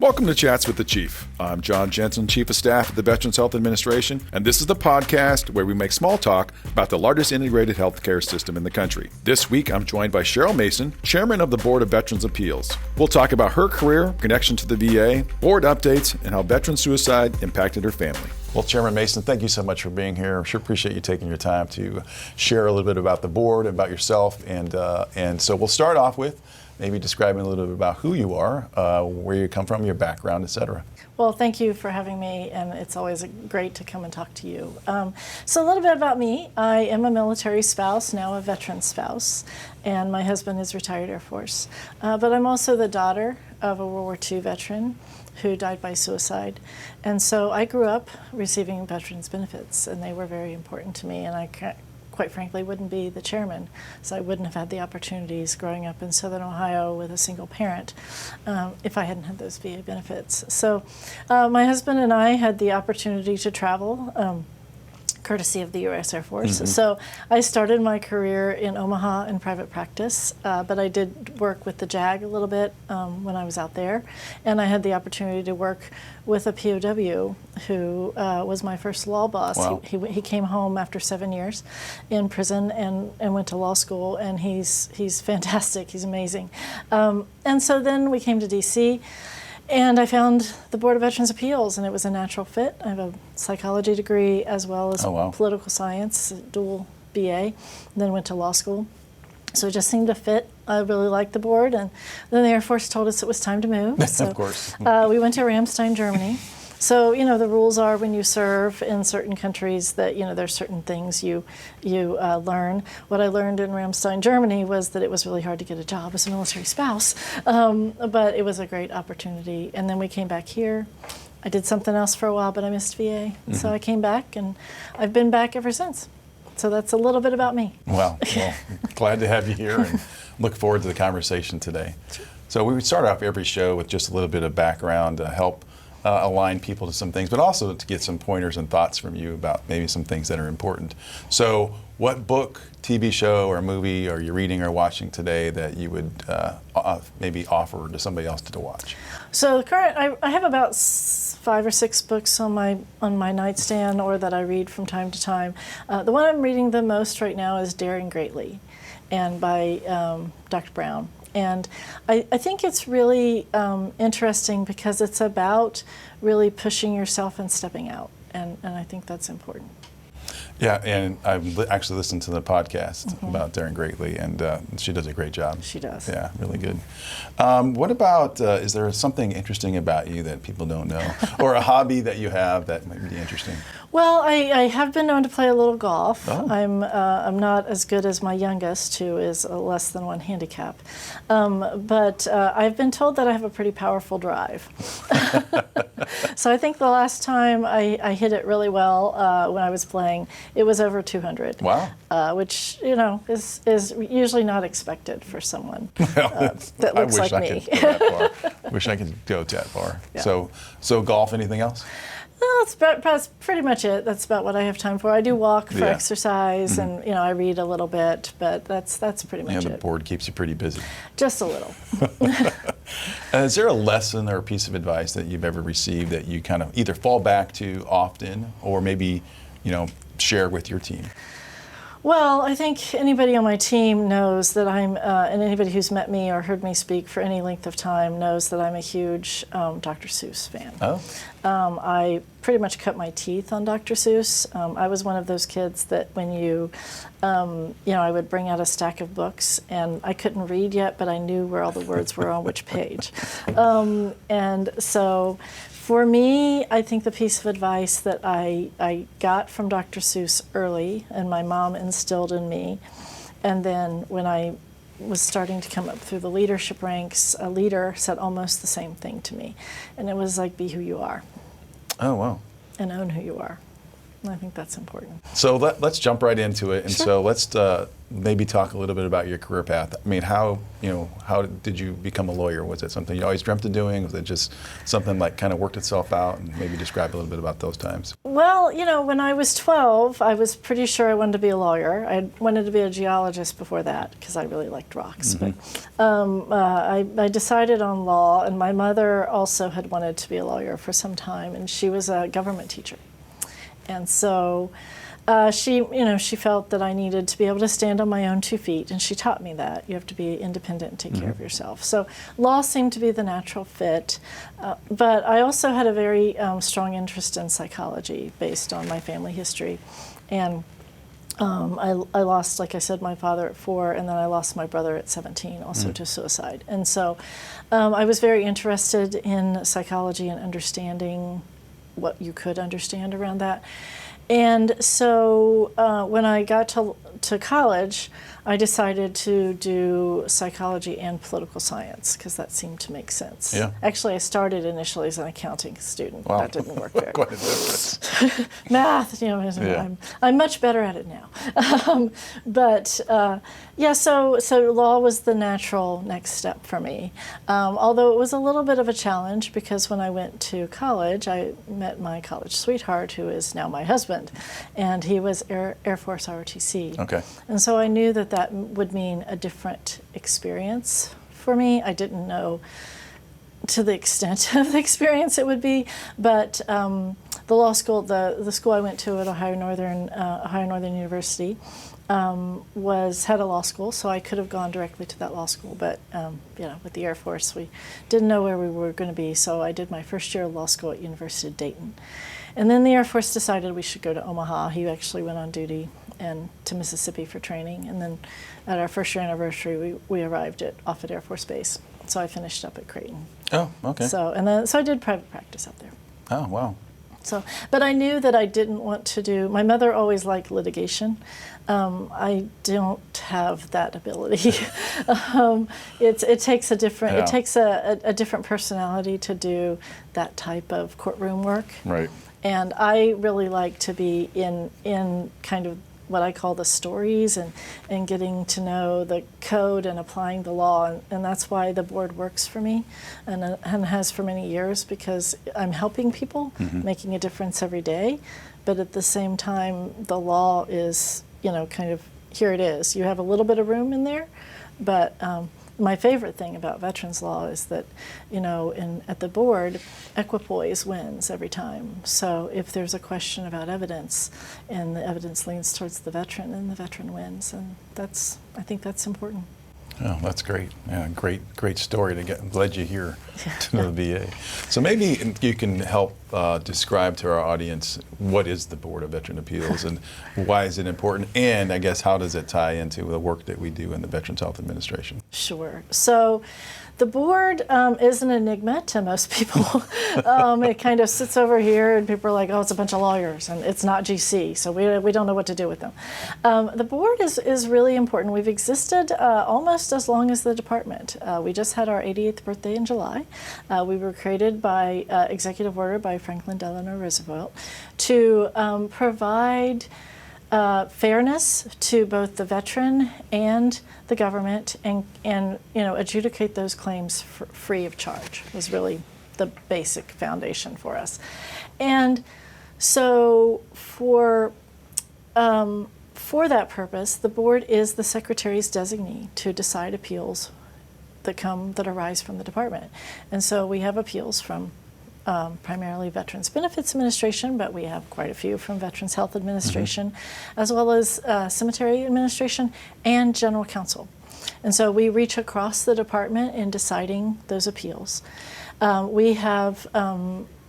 Welcome to Chats with the Chief. I'm John Jensen, Chief of Staff at the Veterans Health Administration, and this is the podcast where we make small talk about the largest integrated healthcare system in the country. This week, I'm joined by Cheryl Mason, Chairman of the Board of Veterans Appeals. We'll talk about her career, connection to the VA, board updates, and how veteran suicide impacted her family. Well, Chairman Mason, thank you so much for being here. I sure appreciate you taking your time to share a little bit about the board, about yourself, and so we'll start off with maybe describing a little bit about who you are, where you come from, your background, et cetera. Well, thank you for having me, and it's always great to come and talk to you. So a little bit about me. I am a military spouse, now a veteran spouse, and my husband is retired Air Force. But I'm also the daughter of a World War II veteran who died by suicide. And so I grew up receiving veterans benefits, and they were very important to me, and I quite frankly wouldn't be the chairman, so I wouldn't have had the opportunities growing up in Southern Ohio with a single parent if I hadn't had those VA benefits. So my husband and I had the opportunity to travel courtesy of the U.S. Air Force. Mm-hmm. So I started my career in Omaha in private practice, but I did work with the JAG a little bit when I was out there, and I had the opportunity to work with a POW who was my first law boss. Wow. He came home after 7 years in prison and went to law school, and he's fantastic. He's amazing. And so then we came to D.C., and I found the Board of Veterans Appeals, and it was a natural fit. I have a psychology degree as well as political science, dual BA, then went to law school. So it just seemed to fit. I really liked the board, and then the Air Force told us it was time to move. So, of course. We went to Ramstein, Germany. So, the rules are when you serve in certain countries that, there's certain things you learn. What I learned in Ramstein, Germany was that it was really hard to get a job as a military spouse, but it was a great opportunity. And then we came back here. I did something else for a while, but I missed VA. Mm-hmm. So I came back, and I've been back ever since. So that's a little bit about me. Well, glad to have you here and look forward to the conversation today. Sure. So we would start off every show with just a little bit of background to help align people to some things, but also to get some pointers and thoughts from you about maybe some things that are important. So what book, TV show, or movie are you reading or watching today that you would maybe offer to somebody else to watch? So I have about 5 or 6 books on my nightstand, or that I read from time to time. The one I'm reading the most right now is Daring Greatly, and by Dr. Brown. And I think it's really interesting because it's about really pushing yourself and stepping out, and I think that's important. Yeah, and I've actually listened to the podcast about Daring Greatly, and she does a great job. She does. Yeah, really good. What about, is there something interesting about you that people don't know, or a hobby that you have that might be interesting? Well, I have been known to play a little golf. Oh. I'm not as good as my youngest, who is a less than 1 handicap, but I've been told that I have a pretty powerful drive. So I think the last time I hit it really well when I was playing, it was over 200. Wow. Which is usually not expected for someone that looks like me. I wish I could go that far. Yeah. So golf. Anything else? Well, that's pretty much it. That's about what I have time for. I do walk for exercise, and I read a little bit, but that's pretty much it. The board keeps you pretty busy. Just a little. Is there a lesson or a piece of advice that you've ever received that you kind of either fall back to often, or maybe share with your team? Well, I think anybody on my team knows that and anybody who's met me or heard me speak for any length of time knows that I'm a huge Dr. Seuss fan. Oh. I pretty much cut my teeth on Dr. Seuss. I was one of those kids that when I would bring out a stack of books, and I couldn't read yet, but I knew where all the words were on which page. And so for me, I think the piece of advice that I got from Dr. Seuss early, and my mom instilled in me, and then when I was starting to come up through the leadership ranks, a leader said almost the same thing to me. And it was like, be who you are. Oh, wow. And own who you are. I think that's important. So let's jump right into it. And Sure. so let's maybe talk a little bit about your career path. I mean, how did you become a lawyer? Was it something you always dreamt of doing? Was it just something like kind of worked itself out? And maybe describe a little bit about those times. Well, when I was 12, I was pretty sure I wanted to be a lawyer. I wanted to be a geologist before that because I really liked rocks. Mm-hmm. But I decided on law, and my mother also had wanted to be a lawyer for some time, and she was a government teacher. And so she felt that I needed to be able to stand on my own 2 feet, and she taught me that. You have to be independent and take care of yourself. So law seemed to be the natural fit, but I also had a very strong interest in psychology based on my family history. And I lost, like I said, my father at 4, and then I lost my brother at 17, also to suicide. And so I was very interested in psychology and understanding what you could understand around that. And so when I got to college, I decided to do psychology and political science because that seemed to make sense. Yeah. Actually, I started initially as an accounting student. Wow. That didn't work very Quite a well. difference. Math, Yeah. I'm much better at it now. So law was the natural next step for me. Although it was a little bit of a challenge because when I went to college, I met my college sweetheart, who is now my husband, and he was Air Force ROTC. Okay. And so I knew that would mean a different experience for me. I didn't know to the extent of the experience it would be, but the law school, the school I went to at Ohio Northern University, had a law school, so I could have gone directly to that law school. But with the Air Force, we didn't know where we were going to be, so I did my first year of law school at University of Dayton, and then the Air Force decided we should go to Omaha. He actually went on duty and to Mississippi for training, and then at our first year anniversary, we arrived at Offutt Air Force Base. So I finished up at Creighton. Oh, okay. So I did private practice out there. Oh, wow. But I knew that I didn't want to do. My mother always liked litigation. I don't have that ability. It takes a different. Yeah. It takes a different personality to do that type of courtroom work. Right. And I really like to be in kind of what I call the stories and getting to know the code and applying the law. And that's why the board works for me and has for many years, because I'm helping people, making a difference every day. But at the same time, the law is, kind of, here it is. You have a little bit of room in there, but my favorite thing about veterans law is that, at the board, equipoise wins every time. So if there's a question about evidence and the evidence leans towards the veteran, then the veteran wins. And I think that's important. Oh, that's great. Yeah, great story to led you here to the VA. So maybe you can help describe to our audience what is the Board of Veteran Appeals and why is it important, and I guess how does it tie into the work that we do in the Veterans Health Administration? Sure. So the board is an enigma to most people. It kind of sits over here and people are like, oh, it's a bunch of lawyers and it's not GC, so we don't know what to do with them. The board is really important. We've existed almost as long as the department. We just had our 88th birthday in July. We were created by executive order by Franklin Delano Roosevelt to provide fairness to both the veteran and the government, and adjudicate those claims free of charge was really the basic foundation for us. And so for that purpose, the board is the secretary's designee to decide appeals that arise from the department. And so we have appeals from primarily Veterans Benefits Administration, but we have quite a few from Veterans Health Administration, as well as Cemetery Administration and General Counsel. And so we reach across the department in deciding those appeals. We have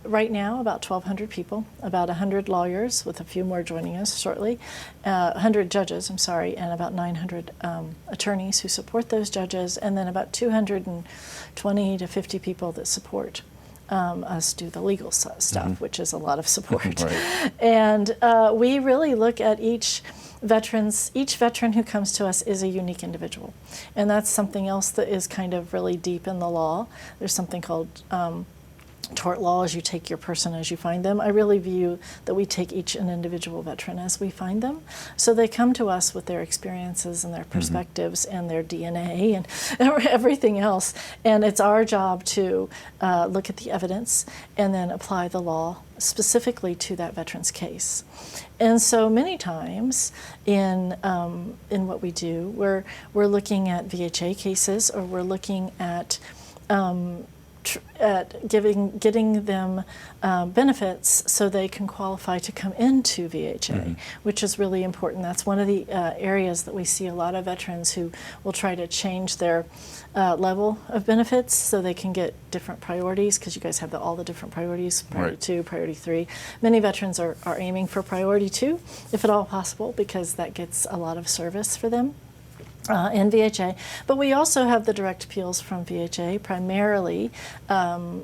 right now about 1,200 people, about 100 lawyers, with a few more joining us shortly, 100 judges, and about 900 attorneys who support those judges, and then about 220 to 50 people that support us do the legal stuff, which is a lot of support. Right. And we really look at each veteran who comes to us is a unique individual. And that's something else that is kind of really deep in the law. There's something called tort law as you take your person as you find them. I really view that we take each an individual veteran as we find them. So they come to us with their experiences and their perspectives and their DNA and everything else. And it's our job to look at the evidence and then apply the law specifically to that veteran's case. And so many times in what we do, we're looking at VHA cases, or we're looking at getting them benefits so they can qualify to come into VHA, which is really important. That's one of the areas that we see a lot of veterans who will try to change their level of benefits so they can get different priorities, because you guys have all the different priorities, priority 2, priority 3. Many veterans are aiming for priority 2, if at all possible, because that gets a lot of service for them. In VHA, but we also have the direct appeals from VHA. Primarily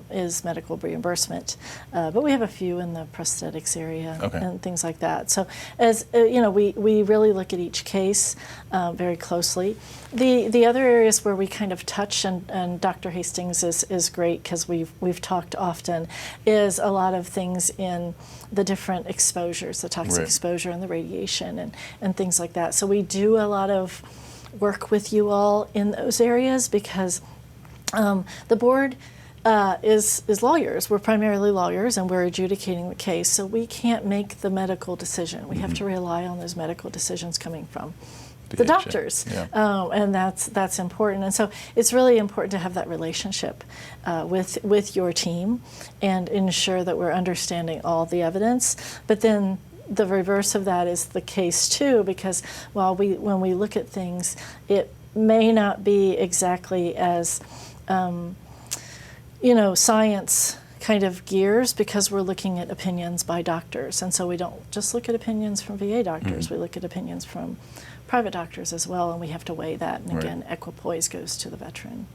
is medical reimbursement, but we have a few in the prosthetics area and things like that. So, as we really look at each case very closely. The other areas where we kind of touch, and Dr. Hastings is great because we've talked often, is a lot of things in the different exposures, the toxic exposure and the radiation and things like that. So we do a lot of work with you all in those areas, because the board is lawyers. We're primarily lawyers, and we're adjudicating the case, so we can't make the medical decision. We have to rely on those medical decisions coming from the doctors, and that's important. And so it's really important to have that relationship with your team and ensure that we're understanding all the evidence. But then the reverse of that is the case too, because when we look at things, it may not be exactly as science kind of gears, because we're looking at opinions by doctors. And so we don't just look at opinions from VA doctors, we look at opinions from private doctors as well, and we have to weigh that. And again, equipoise goes to the veteran.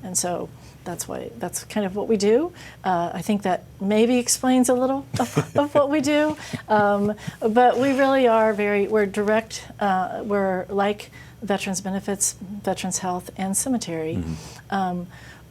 And so that's kind of what we do. I think that maybe explains a little of what we do. But we really are we're direct, we're like Veterans Benefits, Veterans Health, and Cemetery.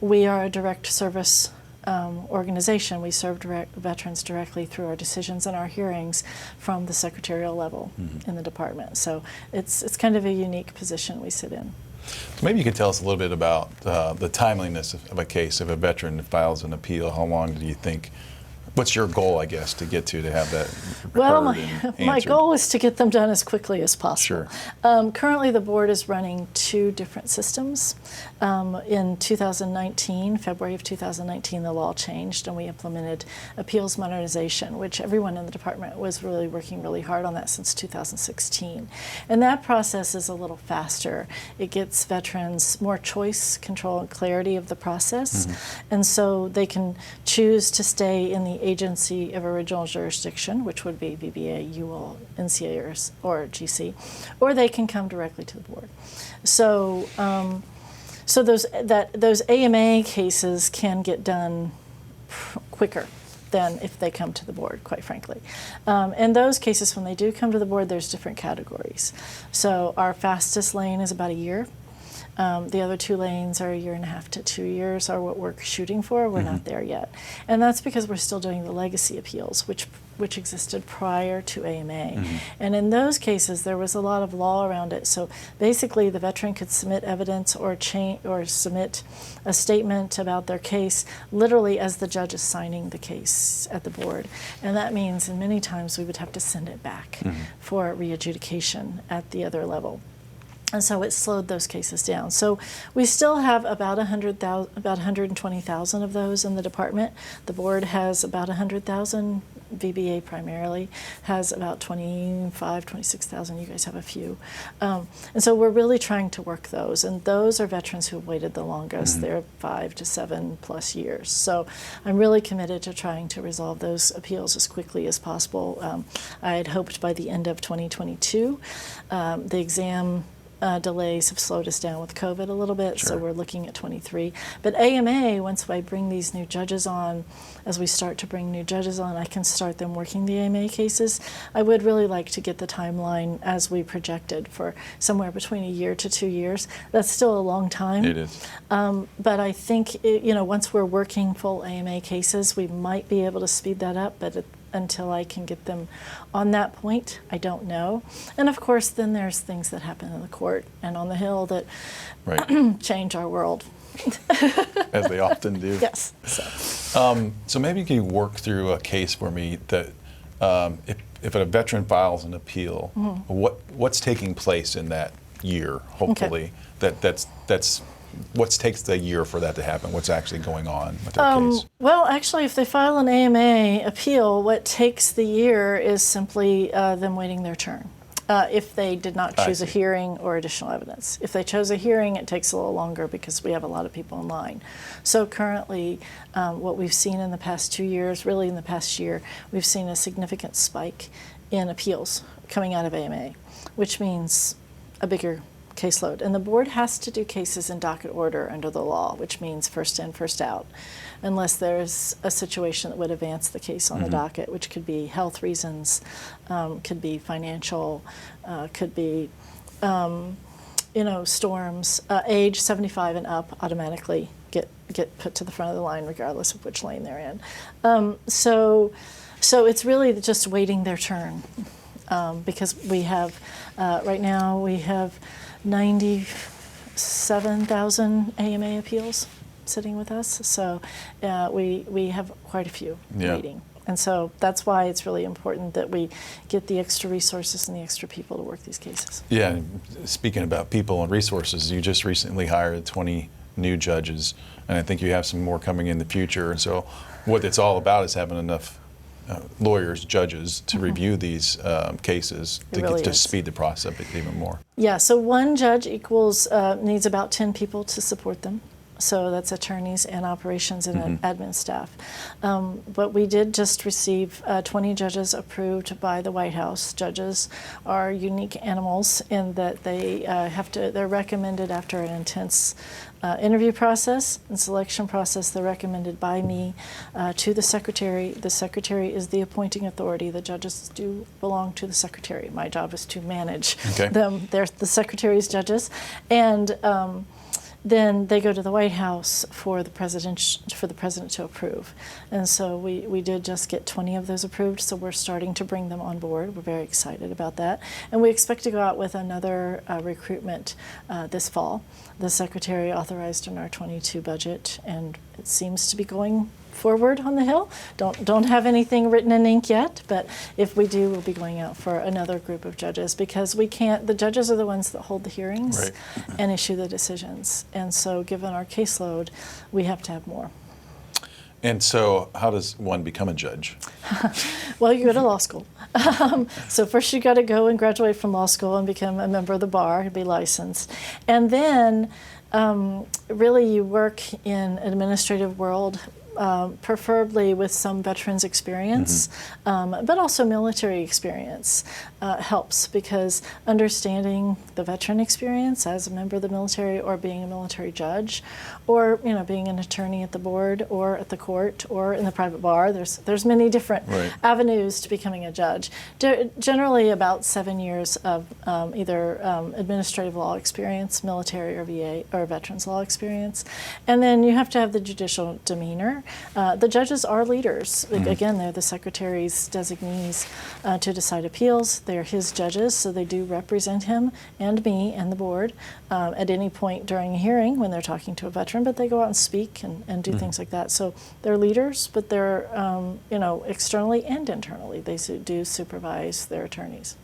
We are a direct service organization. We serve veterans directly through our decisions and our hearings from the secretarial level in the department. So it's kind of a unique position we sit in. So maybe you could tell us a little bit about the timeliness of a case. If a veteran files an appeal, how long do you think? What's your goal, I guess, to get to have that heard? Well, my goal is to get them done as quickly as possible. Sure. Currently, the board is running 2 different systems. In 2019, February of 2019, the law changed, and we implemented appeals modernization, which everyone in the department was really working really hard on that since 2016. And that process is a little faster. It gets veterans more choice, control, and clarity of the process, and so they can choose to stay in the agency of original jurisdiction, which would be VBA, UL, NCA, or GC, or they can come directly to the board. So, those AMA cases can get done quicker than if they come to the board, quite frankly. And those cases, when they do come to the board, there's different categories. So our fastest lane is about a year. The other 2 lanes are 1.5 to 2 years are what we're shooting for. We're not there yet. And that's because we're still doing the legacy appeals, which existed prior to AMA. And in those cases, there was a lot of law around it. So basically, the veteran could submit evidence or submit a statement about their case literally as the judge is signing the case at the board. And that means, and many times, we would have to send it back for re-adjudication at the other level. And so it slowed those cases down. So we still have about 120,000 of those in the department. The board has about 100,000. VBA primarily has about 25, 26,000. You guys have a few. And so we're really trying to work those. And those are veterans who have waited the longest. They're 5 to 7+ years. So I'm really committed to trying to resolve those appeals as quickly as possible. I had hoped by the end of 2022. The exam delays have slowed us down with COVID a little bit, so Sure. we're looking at 23. But AMA, once I bring these new judges on, as we start to bring new judges on, I can start them working the AMA cases. I would really like to get the timeline as we projected for somewhere between a year to 2 years. That's still a long time. It is. But I think, once we're working full AMA cases, we might be able to speed that up, but until I can get them on that point, I don't know. And of course, then there's things that happen in the court and on the Hill that Right. change our world. As they often do. Yes. So. So maybe can you work through a case for me that if a veteran files an appeal, what's taking place in that year, hopefully, that's what takes the year for that to happen? What's actually going on with their case? Well, actually, if they file an AMA appeal, what takes the year is simply them waiting their turn. If they did not I choose a see. hearing or additional evidence. If they chose a hearing, it takes a little longer because we have a lot of people in line. So currently, what we've seen in the past 2 years, really in the past year, we've seen a significant spike in appeals coming out of AMA, which means a bigger caseload. And the board has to do cases in docket order under the law, which means first in, first out, unless there's a situation that would advance the case on the docket, which could be health reasons, could be financial, could be, storms. Age 75 and up automatically get put to the front of the line regardless of which lane they're in. So it's really just waiting their turn. Because we have, right now, we have 97,000 AMA appeals sitting with us. So we have quite a few waiting. And so that's why it's really important that we get the extra resources and the extra people to work these cases. Yeah, and speaking about people and resources, you just recently hired 20 new judges, and I think you have some more coming in the future. And so what it's all about is having enough lawyers, judges to review these cases to speed the process even more. Yeah, so one judge needs about 10 people to support them. So that's attorneys and operations and admin staff. But we did just receive 20 judges approved by the White House. Judges are unique animals in that they're recommended after an intense interview process and selection process. They're recommended by me to the secretary. The secretary is the appointing authority. The judges do belong to the secretary. My job is to manage them. They're the secretary's judges. And then they go to the White House for the president to approve. And so we did just get 20 of those approved, so we're starting to bring them on board. We're very excited about that. And we expect to go out with another recruitment this fall. The secretary authorized in our 22 budget, and it seems to be going forward on the Hill. Don't have anything written in ink yet, but if we do, we'll be going out for another group of judges because the judges are the ones that hold the hearings and issue the decisions. And so given our caseload, we have to have more. And so how does one become a judge? Well, you go to law school. So first you got to go and graduate from law school and become a member of the bar and be licensed. And then really you work in an administrative world, preferably with some veterans experience, but also military experience helps because understanding the veteran experience as a member of the military or being a military judge or being an attorney at the board or at the court or in the private bar, there's many different avenues to becoming a judge. Generally about 7 years of either administrative law experience, military or VA or veterans law experience, and then you have to have the judicial demeanor. The judges are leaders. Again, they're the secretary's designees to decide appeals. They're his judges, so they do represent him and me and the board at any point during a hearing when they're talking to a veteran, but they go out and speak and do things like that. So they're leaders, but they're externally and internally. They do supervise their attorneys.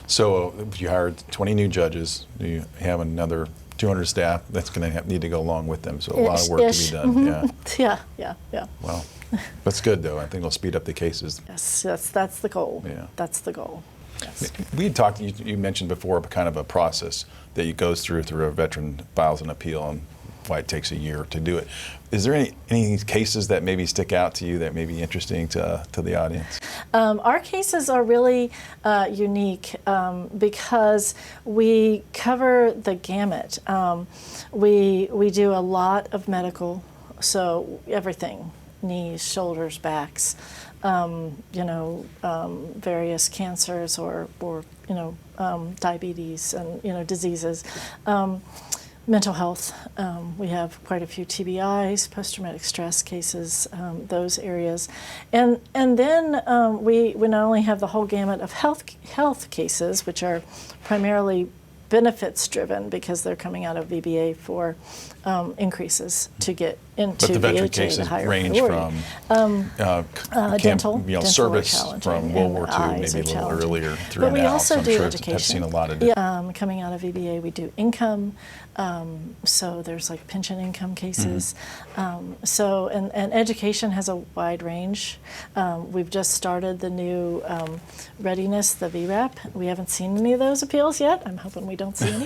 So if you hired 20 new judges, you have another 200 staff that's going to need to go along with them. So a lot of work to be done. Yeah. Well, that's good though. I think it'll speed up the cases. Yes, that's the goal. Yeah. That's the goal. Yes. We had talked. You mentioned before kind of a process that you goes through a veteran files an appeal, and why it takes a year to do it. Is there any cases that maybe stick out to you that may be interesting to the audience? Our cases are really unique because we cover the gamut. We do a lot of medical, so everything, knees, shoulders, backs, various cancers or diabetes and diseases. Mental health, we have quite a few TBIs, post-traumatic stress cases, those areas. And then we not only have the whole gamut of health cases, which are primarily benefits driven because they're coming out of VBA for increases to get into But the veteran VHA, cases the higher range priority. Dental service challenging, from World and War II, eyes maybe are a little challenging. earlier through But we now. also So I'm do sure education. I've seen a lot of coming out of VBA, we do income. So there's like pension income cases. And education has a wide range. We've just started the new readiness, the VRAP. We haven't seen any of those appeals yet. I'm hoping we don't see any.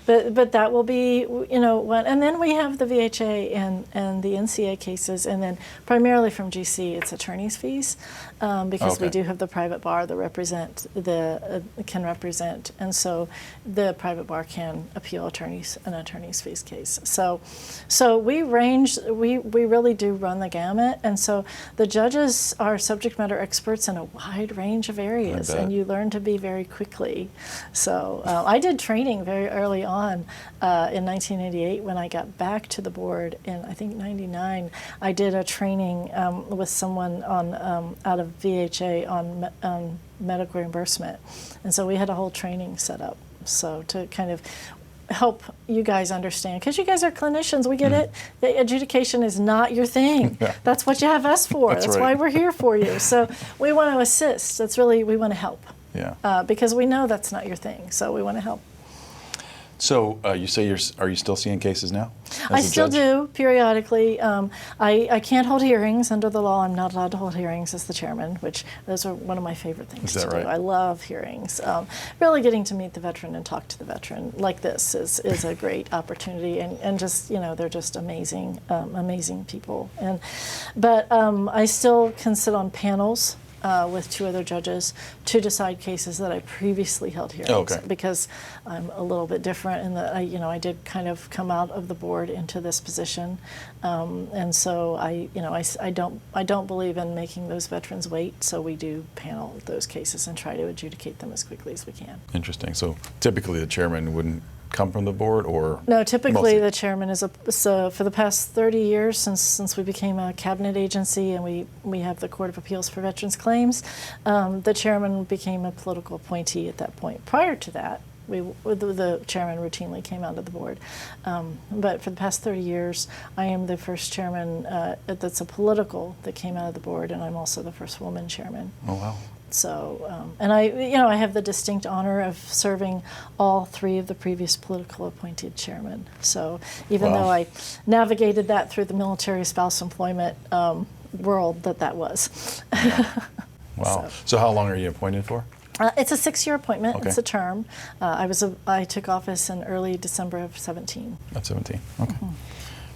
But that will be one. And then we have the VHA and the NCA cases, and then primarily from GC, it's attorney's fees because we do have the private bar that can represent, and so the private bar can appeal an attorney's fees case. So we really do run the gamut, and so the judges are subject matter experts in a wide range of areas, and you learn to be very quickly. So I did training very early on in 1988 when I got back to the board in I think 99. I did a training with someone out of VHA on medical reimbursement, and so we had a whole training set up. So to kind of help you guys understand, because you guys are clinicians, we get it. The adjudication is not your thing. Yeah. That's what you have us for. That's right. why we're here for you. So we want to assist. We want to help. Yeah. Because we know that's not your thing. So we want to help. So you say are you still seeing cases now? I still do periodically. I can't hold hearings under the law. I'm not allowed to hold hearings as the chairman, which those are one of my favorite things to right? do. I love hearings. Really getting to meet the veteran and talk to the veteran like this is a great opportunity, and just they're just amazing, amazing people. But I still can sit on panels with two other judges to decide cases that I previously held hearings because I'm a little bit different in that I did kind of come out of the board into this position, and so I don't believe in making those veterans wait. So we do panel those cases and try to adjudicate them as quickly as we can. Interesting. So typically the chairman wouldn't come from the board, or no? Typically, mostly? the chairman is so for the past 30 years since we became a cabinet agency and we have the Court of Appeals for Veterans Claims. The chairman became a political appointee at that point. Prior to that, the chairman routinely came out of the board. But for the past 30 years, I am the first chairman that's a political that came out of the board, and I'm also the first woman chairman. Oh wow. So, and I have the distinct honor of serving all three of the previous political appointed chairmen. So, even though I navigated that through the military spouse employment world that was. Wow. So how long are you appointed for? It's a 6-year appointment. Okay. It's a term. I took office in early December of 17. Of 17. Okay.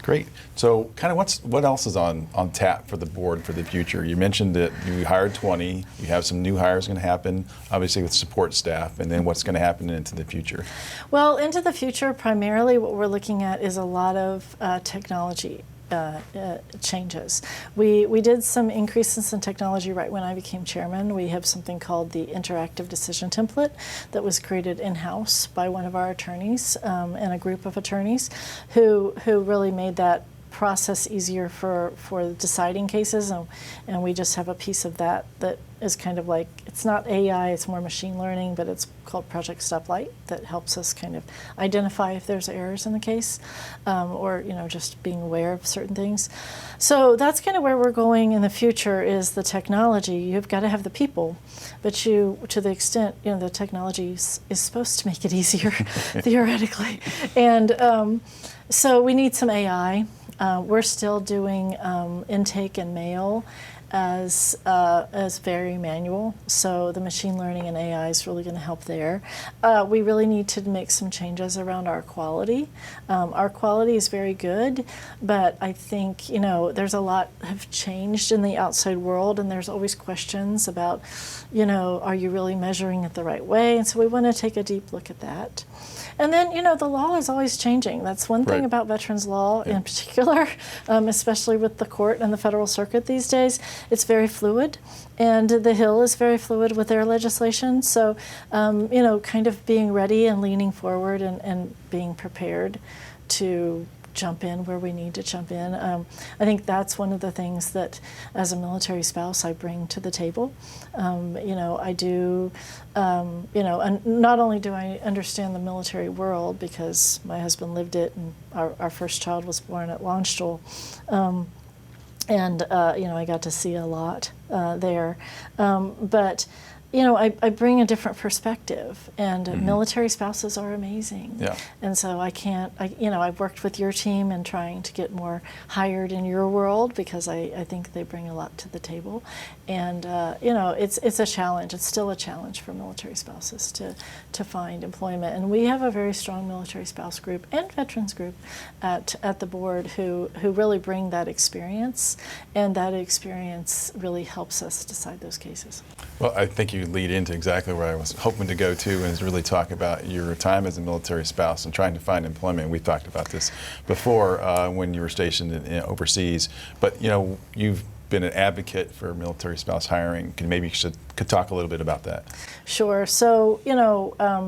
Great. So kind of what else is on tap for the board for the future? You mentioned that you hired 20. You have some new hires going to happen, obviously with support staff, and then what's going to happen into the future? Well, into the future, primarily what we're looking at is a lot of technology changes. We did some increases in technology right when I became chairman. We have something called the interactive decision template that was created in-house by one of our attorneys and a group of attorneys who really made that process easier for deciding cases, and we just have a piece of that is kind of like, it's not AI, it's more machine learning, but it's called Project Stoplight that helps us kind of identify if there's errors in the case, or just being aware of certain things. So that's kind of where we're going in the future is the technology. You've got to have the people, but to the extent, the technology is supposed to make it easier, theoretically. And so we need some AI. We're still doing intake and mail, as very manual. So the machine learning and AI is really going to help there. We really need to make some changes around our quality. Our quality is very good, but I think, there's a lot have changed in the outside world, and there's always questions about, are you really measuring it the right way? And so we want to take a deep look at that. And then, the law is always changing. That's one thing Right. about veterans law in particular, especially with the court and the federal circuit these days. It's very fluid, and the Hill is very fluid with their legislation. So, kind of being ready and leaning forward and being prepared to jump in where we need to jump in. I think that's one of the things that, as a military spouse, I bring to the table. I do, and not only do I understand the military world because my husband lived it, and our first child was born at Landstuhl, and I got to see a lot there, but. I bring a different perspective, and military spouses are amazing. Yeah. And so I've worked with your team and trying to get more hired in your world because I think they bring a lot to the table. And, it's a challenge. It's still a challenge for military spouses to find employment. And we have a very strong military spouse group and veterans group at the board who really bring that experience, and that experience really helps us decide those cases. Well, I think you lead into exactly where I was hoping to go to, and is really talk about your time as a military spouse and trying to find employment. We've talked about this before when you were stationed overseas, but you've been an advocate for military spouse hiring. Maybe you could talk a little bit about that. Sure. So,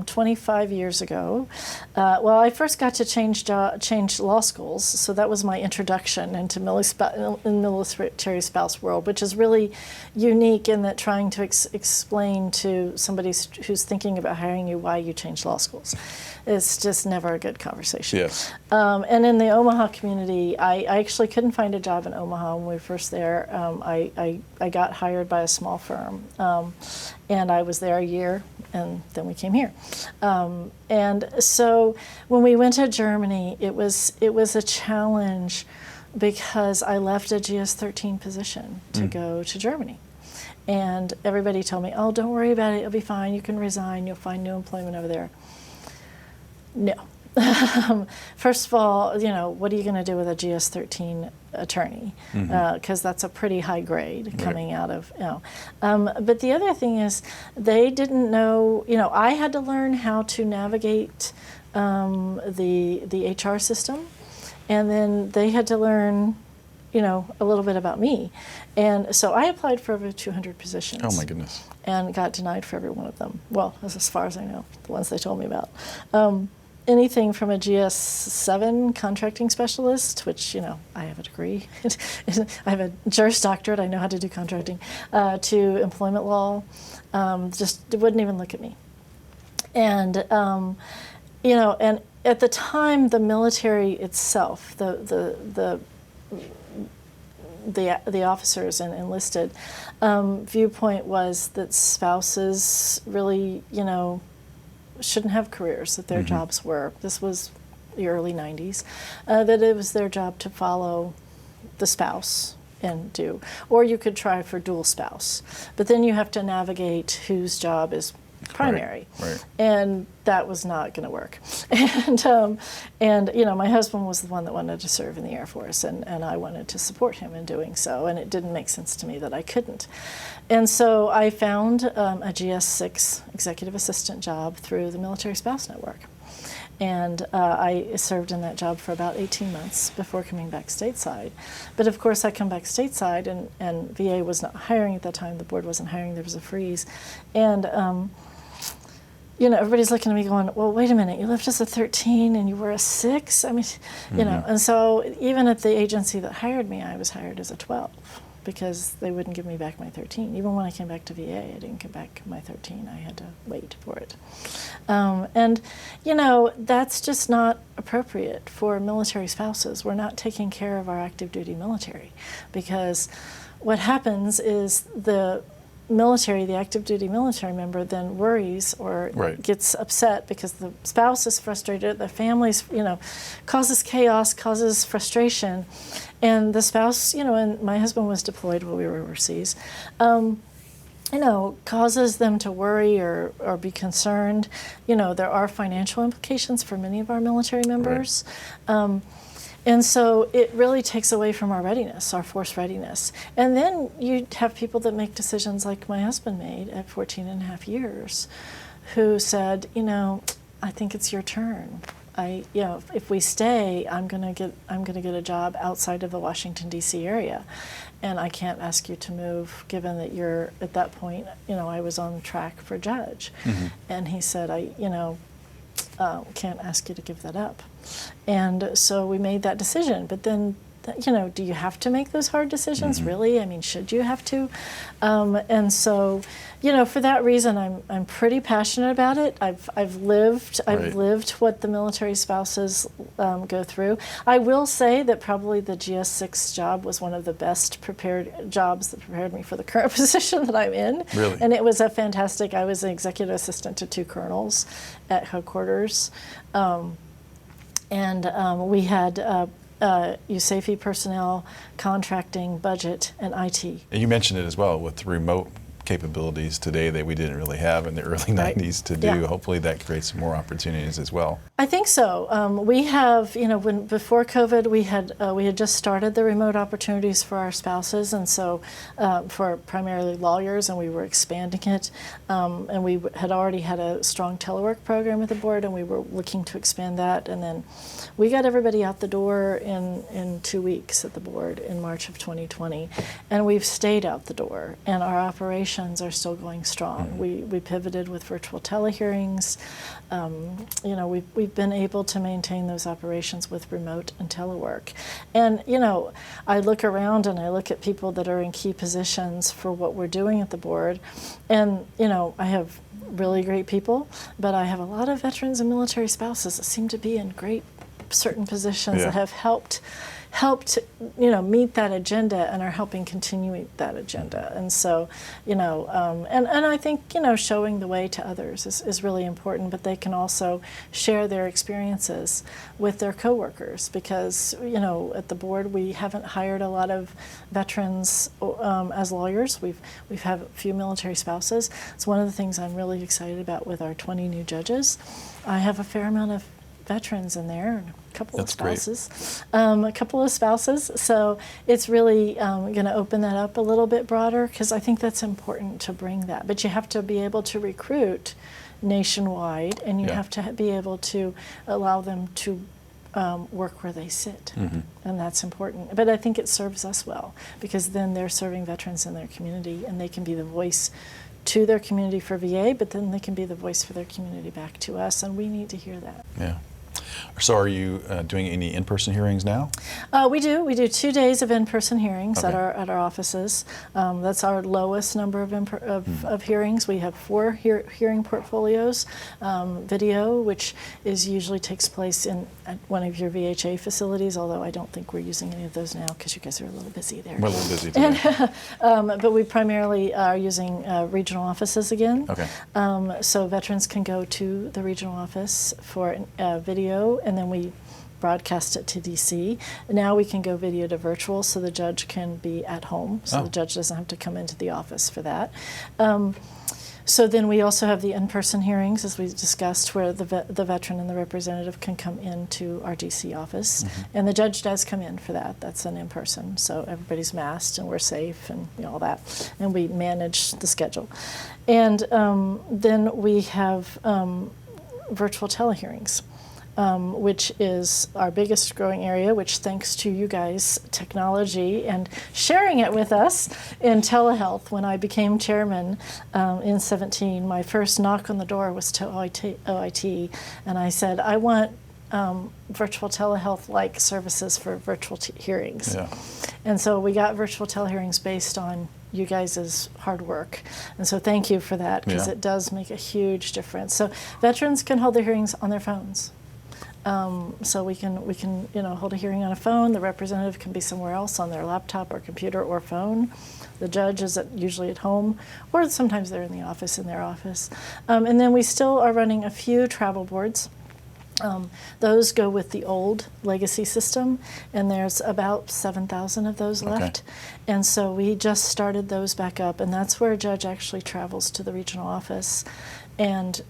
25 years ago, I first got to change law schools. So that was my introduction into military spouse world, which is really unique in that trying to explain to somebody who's thinking about hiring you why you changed law schools. It's just never a good conversation. Yes. And in the Omaha community, I actually couldn't find a job in Omaha when we were first there. I got hired by a small firm, and I was there a year, and then we came here. And so when we went to Germany, it was a challenge because I left a GS-13 position to go to Germany. And everybody told me, oh, don't worry about it, it'll be fine, you can resign, you'll find new employment over there. No. First of all, what are you going to do with a GS-13 attorney? Because that's a pretty high grade coming out of, But the other thing is, they didn't know, I had to learn how to navigate the HR system, and then they had to learn, a little bit about me. And so I applied for over 200 positions. Oh my goodness. And got denied for every one of them. Well, as far as I know, the ones they told me about. Anything from a GS-7 contracting specialist, which, I have a degree. I have a Juris Doctorate, I know how to do contracting, to employment law, just wouldn't even look at me. And, and at the time, the military itself, the officers and enlisted viewpoint was that spouses really, shouldn't have careers, that their jobs were, this was the early 90s, that it was their job to follow the spouse and do. Or you could try for dual spouse. But then you have to navigate whose job is primary. Right. And that was not going to work. And my husband was the one that wanted to serve in the Air Force, and I wanted to support him in doing so, and it didn't make sense to me that I couldn't. And so I found a GS-6 executive assistant job through the Military Spouse Network. And I served in that job for about 18 months before coming back stateside. But of course, I come back stateside, and VA was not hiring at that time. The board wasn't hiring. There was a freeze. And everybody's looking at me going, well, wait a minute, you left us at 13 and you were a 6? I mean, and so even at the agency that hired me, I was hired as a 12 because they wouldn't give me back my 13. Even when I came back to VA, I didn't get back my 13. I had to wait for it. And, that's just not appropriate for military spouses. We're not taking care of our active duty military because what happens is the military, the active duty military member, then worries or Right. gets upset because the spouse is frustrated, the family's, causes chaos, causes frustration. And the spouse, and my husband was deployed while we were overseas, causes them to worry or be concerned. There are financial implications for many of our military members. And so it really takes away from our readiness, our force readiness. And then you have people that make decisions like my husband made at 14 and a half years, who said, I think it's your turn. If we stay, I'm gonna get a job outside of the Washington D.C. area, and I can't ask you to move, given that you're at that point. I was on track for judge, and he said, I can't ask you to give that up, and so we made that decision. But then, do you have to make those hard decisions? Really? I mean, should you have to? And so, for that reason, I'm pretty passionate about it. I've lived what the military spouses go through. I will say that probably the GS6 job was one of the best prepared jobs that prepared me for the current position that I'm in. Really? And it was a fantastic. I was an executive assistant to 2 colonels at headquarters, and we had. USAFE personnel, contracting, budget, and IT. And you mentioned it as well with the remote capabilities today that we didn't really have in the early Right. 90s to do. Yeah. Hopefully that creates some more opportunities as well. I think so. We have, before COVID, we had just started the remote opportunities for our spouses, and so for primarily lawyers, and we were expanding it. And we had already had a strong telework program at the board, and we were looking to expand that. And then we got everybody out the door in 2 weeks at the board in March of 2020, and we've stayed out the door, and our operations are still going strong. We pivoted with virtual telehearings. We've been able to maintain those operations with remote and telework. And, I look around and I look at people that are in key positions for what we're doing at the board. And, I have really great people, but I have a lot of veterans and military spouses that seem to be in great certain positions Yeah. that have helped meet that agenda and are helping continue that agenda. And so, and I think, showing the way to others is really important, but they can also share their experiences with their coworkers, because, at the board we haven't hired a lot of veterans as lawyers. We've had a few military spouses. It's one of the things I'm really excited about with our 20 new judges. I have a fair amount of veterans in there, and a couple That's of spouses. So it's really going to open that up a little bit broader, because I think that's important to bring that. But you have to be able to recruit nationwide, and you Yeah. have to be able to allow them to work where they sit, and that's important. But I think it serves us well, because then they're serving veterans in their community, and they can be the voice to their community for VA, but then they can be the voice for their community back to us, and we need to hear that. Yeah. So are you doing any in-person hearings now? We do 2 days of in-person hearings Okay. at our offices. That's our lowest number of hearings. We have 4 hearing portfolios, video, which usually takes place at one of your VHA facilities, although I don't think we're using any of those now because you guys are a little busy there. We're a little busy today. But we primarily are using regional offices again. Okay. So veterans can go to the regional office for video, and then we broadcast it to DC. Now we can go video to virtual, so the judge can be at home, so the judge doesn't have to come into the office for that. So then we also have the in-person hearings, as we discussed, where the veteran and the representative can come into our DC office, and the judge does come in for that. That's an in-person, so everybody's masked and we're safe and all that, and we manage the schedule. And then we have virtual telehearings. Which is our biggest growing area, which thanks to you guys, technology, and sharing it with us in telehealth. When I became chairman in 2017, my first knock on the door was to OIT, and I said, I want virtual telehealth-like services for virtual hearings. Yeah. And so we got virtual telehearings based on you guys' hard work. And so thank you for that, because Yeah. it does make a huge difference. So veterans can hold their hearings on their phones. So we can hold a hearing on a phone. The representative can be somewhere else on their laptop or computer or phone. The judge is usually at home, or sometimes they're in the office, in their office. And then we still are running a few travel boards. Those go with the old legacy system, and there's about 7,000 of those left. And so we just started those back up, and that's where a judge actually travels to the regional office and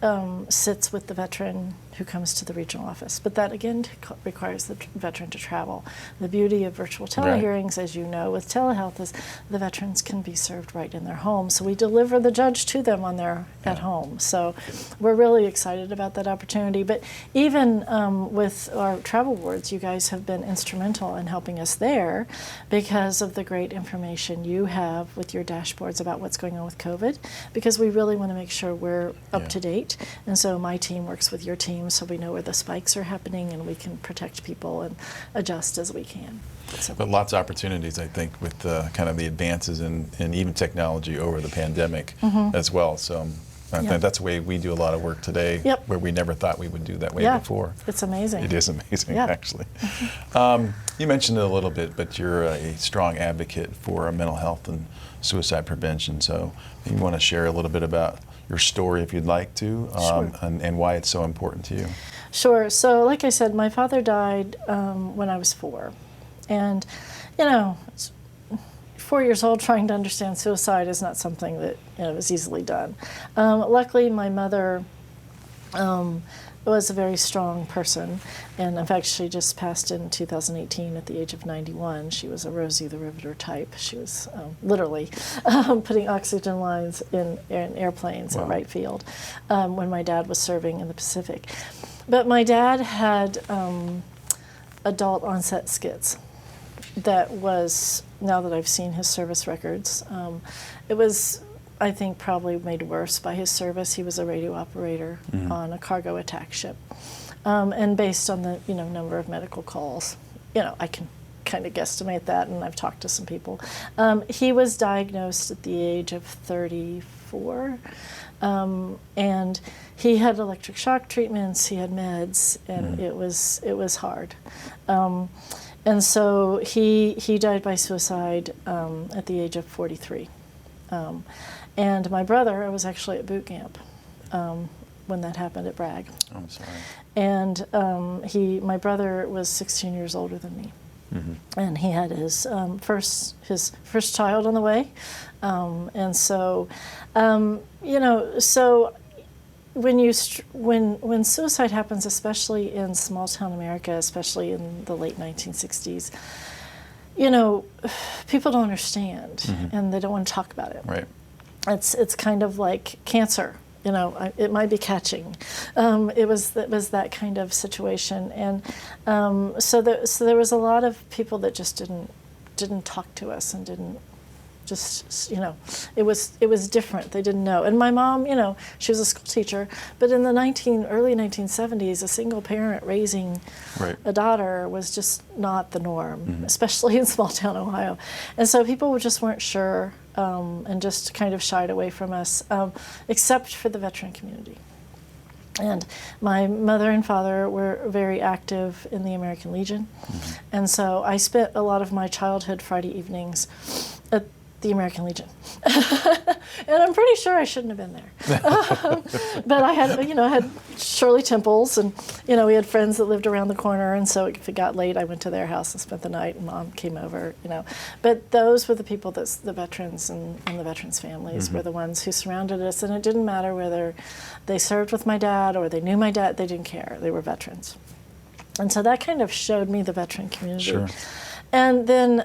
sits with the veteran who comes to the regional office. But that, again, requires the veteran to travel. The beauty of virtual telehearings, as you know, with telehealth is the veterans can be served right in their home. So we deliver the judge to them on their at home. So we're really excited about that opportunity. But even with our travel boards, you guys have been instrumental in helping us there because of the great information you have with your dashboards about what's going on with COVID, because we really want to make sure we're up to date. And so my team works with your team so we know where the spikes are happening and we can protect people and adjust as we can. So. But lots of opportunities, I think, with kind of the advances in even technology over the pandemic as well. So I think that's the way we do a lot of work today, where we never thought we would do that way before. It's amazing. It is amazing, actually. You mentioned it a little bit, but you're a strong advocate for mental health and suicide prevention. So you want to share a little bit about your story, if you'd like to, and why it's so important to you. Sure. So like I said, my father died when I was 4. And, 4 years old, trying to understand suicide is not something that is easily done. Luckily, my mother was a very strong person, and in fact, she just passed in 2018 at the age of 91. She was a Rosie the Riveter type. She was literally putting oxygen lines in airplanes at Wright Field when my dad was serving in the Pacific. But my dad had adult onset schiz. That was, now that I've seen his service records, it was, I think, probably made worse by his service. He was a radio operator on a cargo attack ship. And based on the number of medical calls, I can kind of guesstimate that, and I've talked to some people. He was diagnosed at the age of 34, and he had electric shock treatments, he had meds, and it was hard. And so he died by suicide at the age of 43. And my brother, I was actually at boot camp when that happened at Bragg. I'm sorry. And my brother was 16 years older than me. And he had his first child on the way. And so, so when suicide happens, especially in small town America, especially in the late 1960s, people don't understand and they don't want to talk about it. Right. It's kind of like cancer. It might be catching. It was that kind of situation, and so there was a lot of people that just didn't talk to us and didn't just it was different. They didn't know. And my mom, she was a school teacher, but in the early 1970s, a single parent raising a daughter was just not the norm, especially in small town Ohio, and so people just weren't sure. And just kind of shied away from us, except for the veteran community. And my mother and father were very active in the American Legion, and so I spent a lot of my childhood Friday evenings at the American Legion. And I'm pretty sure I shouldn't have been there. But I had Shirley Temples, and we had friends that lived around the corner, and so if it got late, I went to their house and spent the night, and Mom came over, But those were the people the veterans and the veterans' families were the ones who surrounded us, and it didn't matter whether they served with my dad or they knew my dad, they didn't care. They were veterans. And so that kind of showed me the veteran community. Sure. And then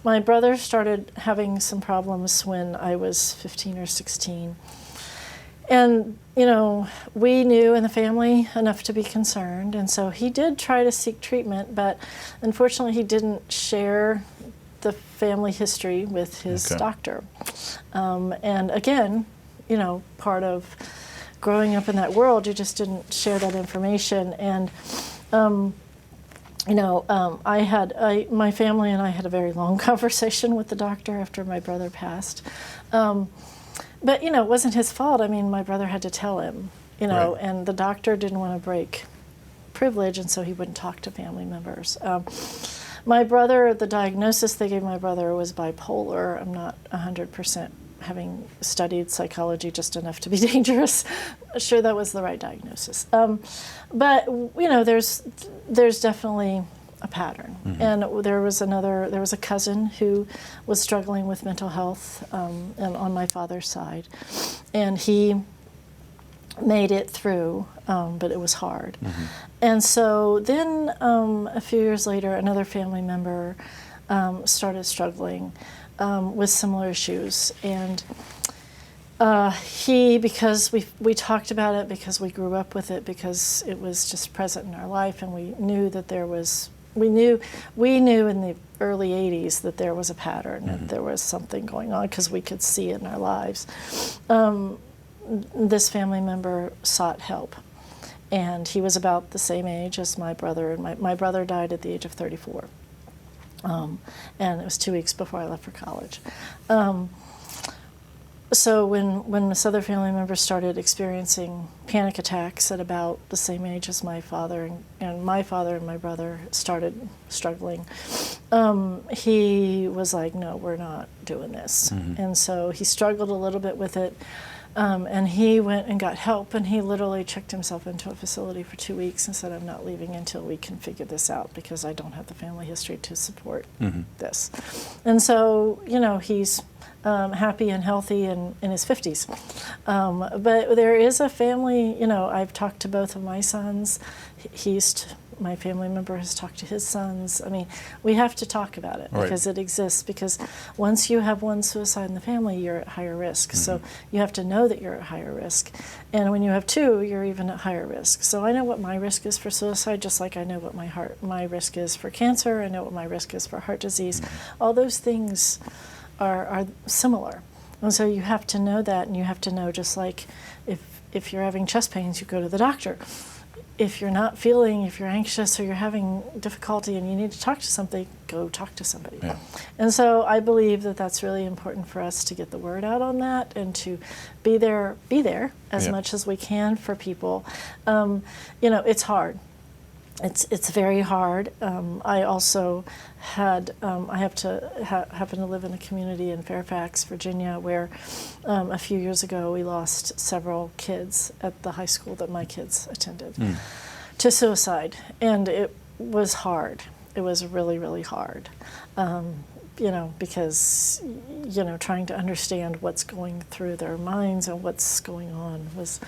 my brother started having some problems when I was 15 or 16. And, we knew in the family enough to be concerned. And so he did try to seek treatment, but unfortunately he didn't share the family history with his doctor. And again, part of growing up in that world, you just didn't share that information. And my family and I had a very long conversation with the doctor after my brother passed. But, it wasn't his fault. I mean, my brother had to tell him, and the doctor didn't want to break privilege, and so he wouldn't talk to family members. My brother, the diagnosis they gave my brother was bipolar. I'm not 100%, having studied psychology just enough to be dangerous, sure that was the right diagnosis. But there's definitely a pattern. And there was a cousin who was struggling with mental health, and on my father's side, and he made it through, but it was hard. And so then a few years later, another family member started struggling with similar issues. And because we talked about it, because we grew up with it, because it was just present in our life, and we knew that we knew in the early 80s that there was a pattern, that there was something going on, because we could see it in our lives. This family member sought help, and he was about the same age as my brother, and my brother died at the age of 34, and it was 2 weeks before I left for college. So when this other family member started experiencing panic attacks at about the same age as my father, and my father and my brother started struggling, he was like, no, we're not doing this. And so he struggled a little bit with it. And he went and got help, and he literally checked himself into a facility for 2 weeks and said, I'm not leaving until we can figure this out, because I don't have the family history to support this. And so, he's happy and healthy in his 50s. But there is a family, I've talked to both of my sons. My family member has talked to his sons. I mean, we have to talk about it, because it exists. Because once you have one suicide in the family, you're at higher risk. So you have to know that you're at higher risk. And when you have two, you're even at higher risk. So I know what my risk is for suicide, just like I know what my risk is for cancer. I know what my risk is for heart disease. All those things are similar. And so you have to know that, and you have to know, just like if you're having chest pains, you go to the doctor. If you're anxious, or you're having difficulty and you need to talk to somebody, go talk to somebody. Yeah. And so I believe that that's really important for us to get the word out on that, and to be there as much as we can for people. It's hard. It's very hard. I also happen to live in a community in Fairfax, Virginia, where a few years ago we lost several kids at the high school that my kids attended to suicide, and it was hard. It was really, really hard. Because trying to understand what's going through their minds and what's going on was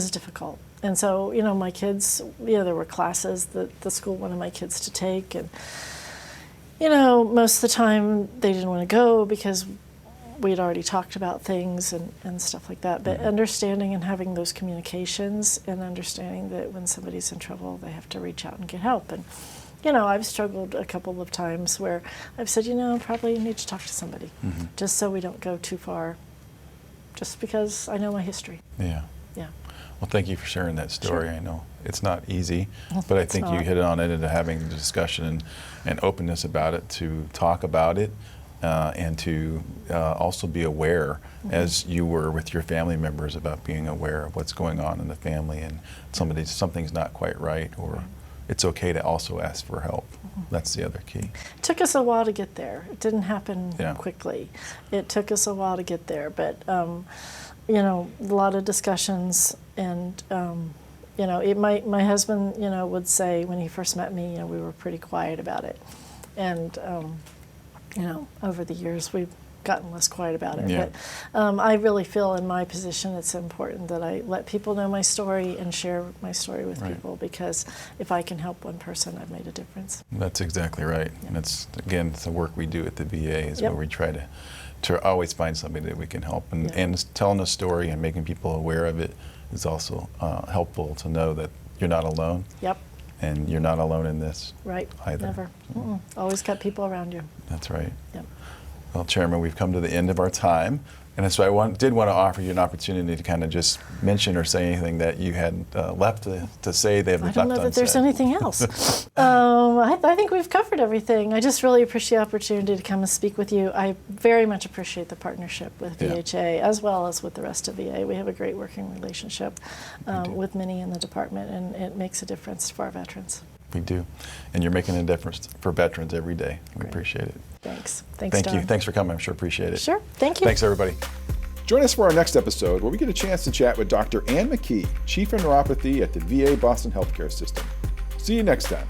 difficult. And so, my kids, there were classes that the school wanted my kids to take, and, most of the time they didn't want to go because we'd already talked about things and stuff like that. But understanding and having those communications, and understanding that when somebody's in trouble, they have to reach out and get help. And, I've struggled a couple of times where I've said, probably need to talk to somebody, just so we don't go too far, just because I know my history. Yeah. Yeah. Well, thank you for sharing that story. Sure. I know it's not easy, but I think you hit on it into having the discussion and openness about it, to talk about it, and to also be aware, as you were with your family members, about being aware of what's going on in the family, and something's not quite right, or it's okay to also ask for help. That's the other key. It took us a while to get there. It didn't happen quickly. It took us a while to get there, but a lot of discussions, and my husband, would say when he first met me, we were pretty quiet about it, and over the years we've gotten less quiet about it. Yeah. But I really feel in my position it's important that I let people know my story and share my story with people, because if I can help one person, I've made a difference. That's exactly right. And that's, again, it's the work we do at the VA, is where we try to always find somebody that we can help. And telling a story and making people aware of it is also helpful, to know that you're not alone. Yep. And you're not alone in this either. Never. Always got people around you. That's right. Yep. Well, Chairman, we've come to the end of our time. And so I did want to offer you an opportunity to kind of just mention or say anything that you had left to say that I don't know that there's anything else. I think we've covered everything. I just really appreciate the opportunity to come and speak with you. I very much appreciate the partnership with VHA as well as with the rest of VA. We have a great working relationship with many in the department, and it makes a difference for our veterans. We do. And you're making a difference for veterans every day. We Great. appreciate it. Thanks, Thank Don. you. Thanks for coming. I'm sure appreciate it. Sure. Thank you. Thanks, everybody. Join us for our next episode where we get a chance to chat with Dr. Ann McKee, Chief of Neuropathy at the VA Boston Healthcare System. See you next time.